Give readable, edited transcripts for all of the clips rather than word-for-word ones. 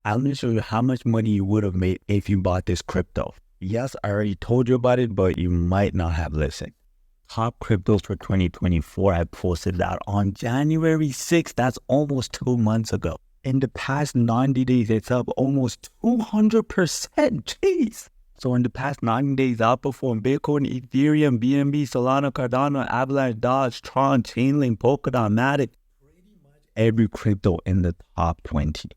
I'm gonna show you how much money you would have made if you bought this crypto. Yes, I already told you about it, but you might not have listened. Top cryptos for 2024. I posted that on January 6th. That's almost 2 months ago. In the past 90 days, it's up almost 200%. Jeez. So in the past 90 days, outperformed Bitcoin, Ethereum, BNB, Solana, Cardano, Avalanche, Dodge, Tron, Chainlink, Polkadot, Matic, every crypto in the top 20.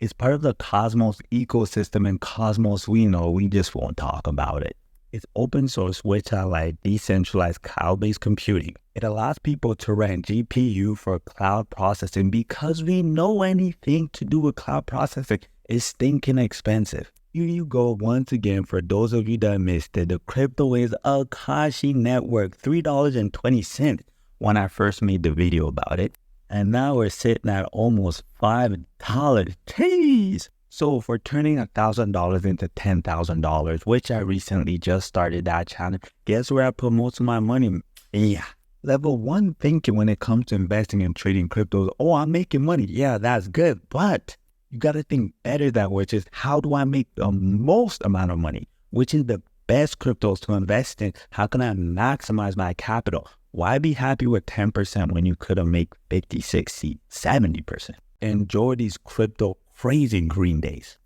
It's part of the Cosmos ecosystem, and Cosmos, we just won't talk about it. It's open source, which I like, decentralized cloud-based computing. It allows people to rent GPU for cloud processing because we know anything to do with cloud processing is stinking expensive. Here you go once again, for those of you that missed it, the crypto is Akash network, $3.20 when I first made the video about it. And now we're sitting at almost $5. Jeez! So for turning $1,000 into $10,000, which I recently just started that channel, guess where I put most of my money? Yeah. Level 1 thinking when it comes to investing and trading cryptos. Oh, I'm making money. Yeah, that's good. But you got to think better than, which is, how do I make the most amount of money? Which is the best cryptos to invest in? How can I maximize my capital? Why be happy with 10% when you could have made 50, 60, 70%? Enjoy these crypto crazy green days.